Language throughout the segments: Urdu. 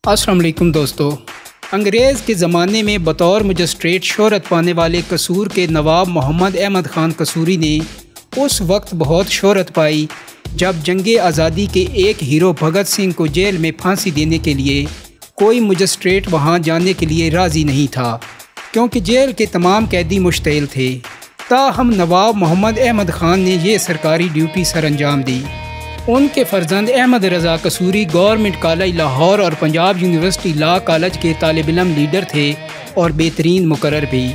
السلام علیکم دوستو۔ انگریز کے زمانے میں بطور مجسٹریٹ شہرت پانے والے قصور کے نواب محمد احمد خان قصوری نے اس وقت بہت شہرت پائی جب جنگ آزادی کے ایک ہیرو بھگت سنگھ کو جیل میں پھانسی دینے کے لیے کوئی مجسٹریٹ وہاں جانے کے لیے راضی نہیں تھا، کیونکہ جیل کے تمام قیدی مشتعل تھے۔ تاہم نواب محمد احمد خان نے یہ سرکاری ڈیوٹی سر انجام دی۔ ان کے فرزند احمد رضا قصوری گورنمنٹ کالج لاہور اور پنجاب یونیورسٹی لا کالج کے طالب علم لیڈر تھے اور بہترین مقرر بھی۔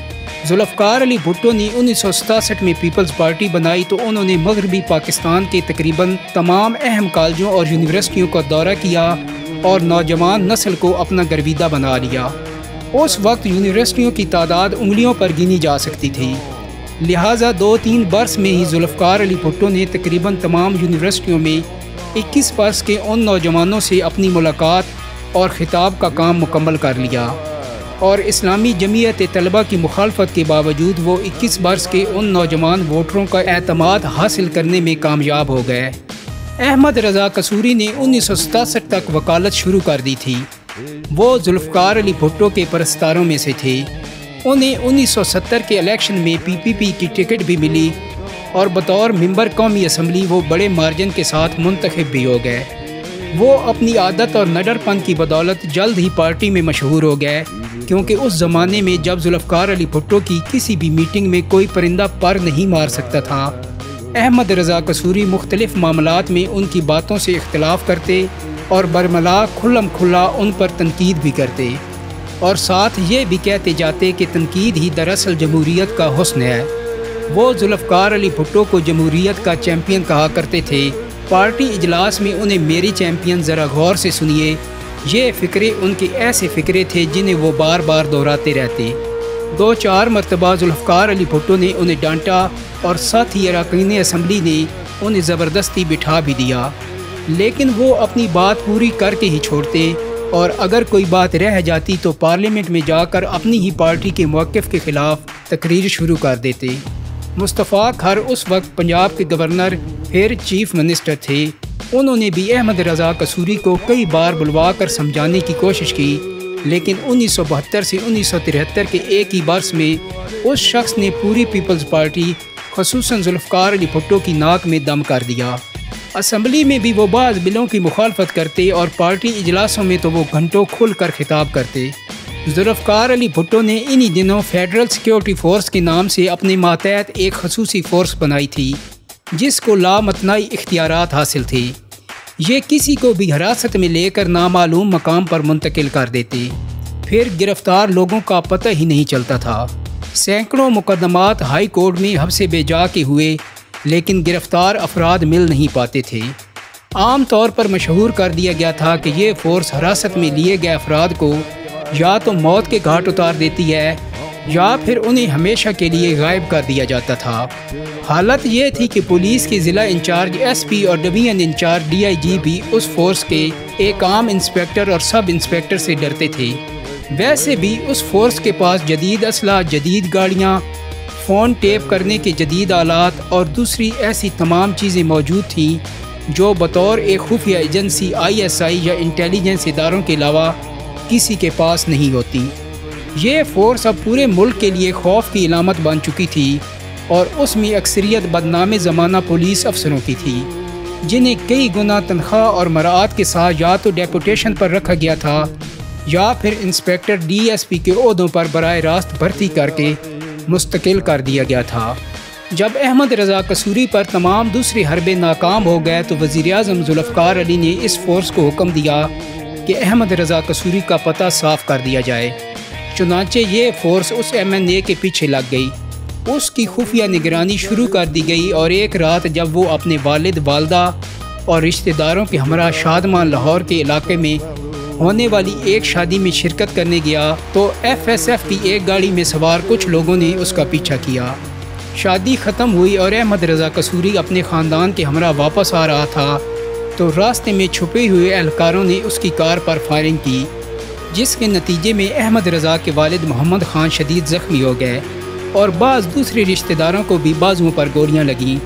ذوالفقار علی بھٹو نے 1967 میں پیپلز پارٹی بنائی تو انہوں نے مغربی پاکستان کے تقریباً تمام اہم کالجوں اور یونیورسٹیوں کا دورہ کیا اور نوجوان نسل کو اپنا گرویدہ بنا لیا۔ اس وقت یونیورسٹیوں کی تعداد انگلیوں پر گنی جا سکتی تھی، لہٰذا 2-3 برس میں ہی ذوالفقار علی بھٹو نے تقریباً تمام یونیورسٹیوں میں 21 برس کے ان نوجوانوں سے اپنی ملاقات اور خطاب کا کام مکمل کر لیا، اور اسلامی جمعیت طلبہ کی مخالفت کے باوجود وہ 21 برس کے ان نوجوان ووٹروں کا اعتماد حاصل کرنے میں کامیاب ہو گئے۔ احمد رضا قصوری نے 1967 تک وکالت شروع کر دی تھی۔ وہ ذوالفقار علی بھٹو کے پرستاروں میں سے تھے۔ انہیں 1970 کے الیکشن میں پی کی ٹکٹ بھی ملی اور بطور ممبر قومی اسمبلی وہ بڑے مارجن کے ساتھ منتخب بھی ہو گئے۔ وہ اپنی عادت اور نڈر پن کی بدولت جلد ہی پارٹی میں مشہور ہو گئے، کیونکہ اس زمانے میں جب ذوالفقار علی بھٹو کی کسی بھی میٹنگ میں کوئی پرندہ پر نہیں مار سکتا تھا، احمد رضا قصوری مختلف معاملات میں ان کی باتوں سے اختلاف کرتے اور برملا کھلم کھلا ان پر تنقید بھی کرتے، اور ساتھ یہ بھی کہتے جاتے کہ تنقید ہی دراصل جمہوریت کا حسن ہے۔ وہ ذوالفقار علی بھٹو کو جمہوریت کا چیمپئن کہا کرتے تھے۔ پارٹی اجلاس میں انہیں میری چیمپئن ذرا غور سے سنیے، یہ فقرے ان کے ایسے فقرے تھے جنہیں وہ بار بار دہراتے رہتے۔ 2-4 مرتبہ ذوالفقار علی بھٹو نے انہیں ڈانٹا اور ساتھی اراکین اسمبلی نے انہیں زبردستی بٹھا بھی دیا، لیکن وہ اپنی بات پوری کر کے ہی چھوڑتے، اور اگر کوئی بات رہ جاتی تو پارلیمنٹ میں جا کر اپنی ہی پارٹی کے موقف کے خلاف تقریر شروع کر دیتے۔ مصطفیٰ کھر اس وقت پنجاب کے گورنر پھر چیف منسٹر تھے۔ انہوں نے بھی احمد رضا قصوری کو کئی بار بلوا کر سمجھانے کی کوشش کی، لیکن 1972 سے 1973 کے ایک ہی برس میں اس شخص نے پوری پیپلز پارٹی خصوصاً ذوالفقار علی بھٹو کی ناک میں دم کر دیا۔ اسمبلی میں بھی وہ بعض بلوں کی مخالفت کرتے اور پارٹی اجلاسوں میں تو وہ گھنٹوں کھل کر خطاب کرتے۔ ذوالفقار علی بھٹو نے انہی دنوں فیڈرل سیکیورٹی فورس کے نام سے اپنے ماتحت ایک خصوصی فورس بنائی تھی، جس کو لامتناعی اختیارات حاصل تھے۔ یہ کسی کو بھی حراست میں لے کر نامعلوم مقام پر منتقل کر دیتے، پھر گرفتار لوگوں کا پتہ ہی نہیں چلتا تھا۔ سینکڑوں مقدمات ہائی کورٹ میں حبس بے جا کے ہوئے، لیکن گرفتار افراد مل نہیں پاتے تھے۔ عام طور پر مشہور کر دیا گیا تھا کہ یہ فورس حراست میں لیے گئے افراد کو یا تو موت کے گھاٹ اتار دیتی ہے یا پھر انہیں ہمیشہ کے لیے غائب کر دیا جاتا تھا۔ حالت یہ تھی کہ پولیس کے ضلع انچارج ایس پی اور ڈویژن انچارج DIG بھی اس فورس کے ایک عام انسپیکٹر اور سب انسپیکٹر سے ڈرتے تھے۔ ویسے بھی اس فورس کے پاس جدید اسلحہ، جدید گاڑیاں، فون ٹیپ کرنے کے جدید آلات اور دوسری ایسی تمام چیزیں موجود تھیں جو بطور ایک خفیہ ایجنسی ISI یا انٹیلیجنس اداروں کے علاوہ کسی کے پاس نہیں ہوتی۔ یہ فورس اب پورے ملک کے لیے خوف کی علامت بن چکی تھی، اور اس میں اکثریت بدنام زمانہ پولیس افسروں کی تھی، جنہیں کئی گنا تنخواہ اور مراعات کے ساتھ یا تو ڈیپوٹیشن پر رکھا گیا تھا یا پھر انسپیکٹر DSP کے عہدوں پر براہ راست بھرتی کر کے مستقل کر دیا گیا تھا۔ جب احمد رضا قصوری پر تمام دوسرے حربے ناکام ہو گئے تو وزیر اعظم ذوالفقار علی نے اس فورس کو حکم دیا کہ احمد رضا قصوری کا پتہ صاف کر دیا جائے۔ چنانچہ یہ فورس اس MNA کے پیچھے لگ گئی، اس کی خفیہ نگرانی شروع کر دی گئی، اور ایک رات جب وہ اپنے والد، والدہ اور رشتہ داروں کے ہمراہ شادمان لاہور کے علاقے میں ہونے والی ایک شادی میں شرکت کرنے گیا تو FSF کی ایک گاڑی میں سوار کچھ لوگوں نے اس کا پیچھا کیا۔ شادی ختم ہوئی اور احمد رضا قصوری اپنے خاندان کے ہمراہ واپس آ رہا تھا تو راستے میں چھپے ہوئے اہلکاروں نے اس کی کار پر فائرنگ کی، جس کے نتیجے میں احمد رضا کے والد محمد خان شدید زخمی ہو گئے اور بعض دوسرے رشتہ داروں کو بھی بازوؤں پر گولیاں لگیں۔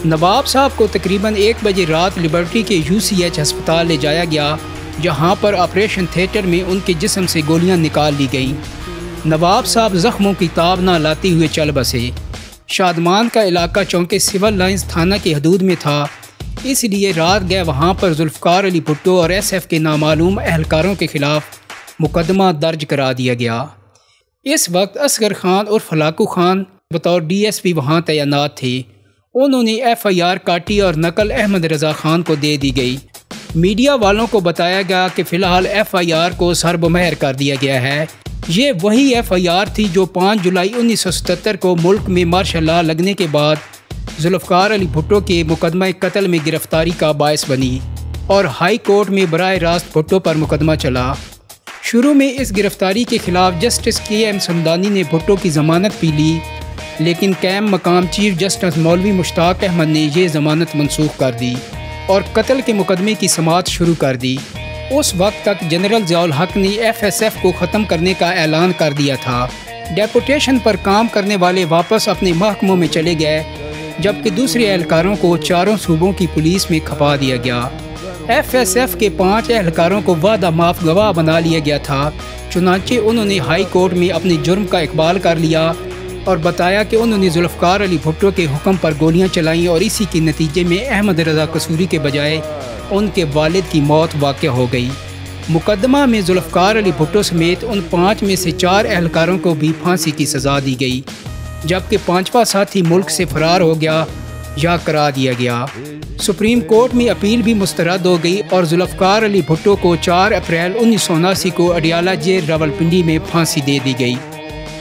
نواب صاحب کو تقریباً 1 بجے رات لبرٹی کے UCH ہسپتال لے جایا گیا، جہاں پر آپریشن تھیٹر میں ان کے جسم سے گولیاں نکال لی گئیں۔ نواب صاحب زخموں کی تاب نہ لاتے ہوئے چل بسے۔ شادمان کا علاقہ چونکہ سول لائنز تھانہ کی حدود میں تھا، اس لیے رات گئے وہاں پر ذوالفقار علی بھٹو اور ایس ایف کے نامعلوم اہلکاروں کے خلاف مقدمہ درج کرا دیا گیا۔ اس وقت اصغر خان اور فلاکو خان بطور ڈی ایس پی وہاں تعینات تھے۔ انہوں نے ایف آئی آر کاٹی اور نقل احمد رضا خان کو دے دی گئی۔ میڈیا والوں کو بتایا گیا کہ فی الحال ایف آئی آر کو سربمہر کر دیا گیا ہے۔ یہ وہی ایف آئی آر تھی جو 5 جولائی 1977 کو ملک میں مارشل لا لگنے کے بعد ذوالفقار علی بھٹو کے مقدمہ قتل میں گرفتاری کا باعث بنی اور ہائی کورٹ میں براہ راست بھٹو پر مقدمہ چلا۔ شروع میں اس گرفتاری کے خلاف جسٹس کے ایم سمدانی نے بھٹو کی ضمانت پی لی، لیکن قائم مقام چیف جسٹس مولوی مشتاق احمد نے یہ ضمانت منسوخ کر دی اور قتل کے مقدمے کی سماعت شروع کر دی۔ اس وقت تک جنرل ضیاء الحق نے ایف ایس ایف کو ختم کرنے کا اعلان کر دیا تھا۔ ڈیپوٹیشن پر کام کرنے والے واپس اپنے محکموں میں چلے گئے، جبکہ دوسرے اہلکاروں کو چاروں صوبوں کی پولیس میں کھپا دیا گیا۔ ایف ایس ایف کے 5 اہلکاروں کو وعدہ معاف گواہ بنا لیا گیا تھا، چنانچہ انہوں نے ہائی کورٹ میں اپنے جرم کا اقبال کر لیا اور بتایا کہ انہوں نے ذوالفقار علی بھٹو کے حکم پر گولیاں چلائیں اور اسی کے نتیجے میں احمد رضا قصوری کے بجائے ان کے والد کی موت واقع ہو گئی۔ مقدمہ میں ذوالفقار علی بھٹو سمیت ان 5 میں سے 4 اہلکاروں کو بھی پھانسی کی سزا دی گئی، جبکہ 5واں ساتھی ملک سے فرار ہو گیا یا کرا دیا گیا۔ سپریم کورٹ میں اپیل بھی مسترد ہو گئی اور ذوالفقار علی بھٹو کو 4 اپریل 1979 کو اڈیالہ جیل راولپنڈی میں پھانسی دے دی گئی۔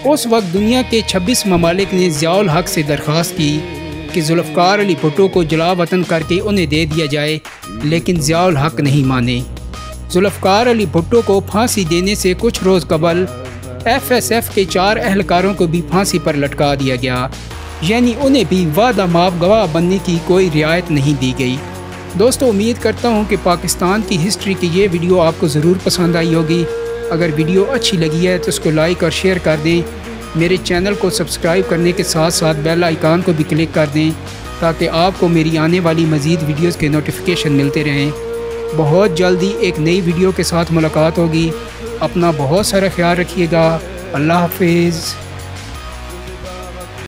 اس وقت دنیا کے 26 ممالک نے ضیاء الحق سے درخواست کی کہ ذوالفقار علی بھٹو کو جلا وطن کر کے انہیں دے دیا جائے، لیکن ضیاء الحق نہیں مانے۔ ذوالفقار علی بھٹو کو پھانسی دینے سے کچھ روز قبل ایف ایس ایف کے 4 اہلکاروں کو بھی پھانسی پر لٹکا دیا گیا، یعنی انہیں بھی وعدہ معاف گواہ بننے کی کوئی رعایت نہیں دی گئی۔ دوستو، امید کرتا ہوں کہ پاکستان کی ہسٹری کی یہ ویڈیو آپ کو ضرور پسند آئی ہوگی۔ اگر ویڈیو اچھی لگی ہے تو اس کو لائک اور شیئر کر دیں۔ میرے چینل کو سبسکرائب کرنے کے ساتھ ساتھ بیل آئیکن کو بھی کلک کر دیں تاکہ آپ کو میری آنے والی مزید ویڈیوز کے نوٹیفیکیشن ملتے رہیں۔ بہت جلدی ایک نئی ویڈیو کے ساتھ ملاقات ہوگی۔ اپنا بہت سارا خیال رکھیے گا۔ اللہ حافظ۔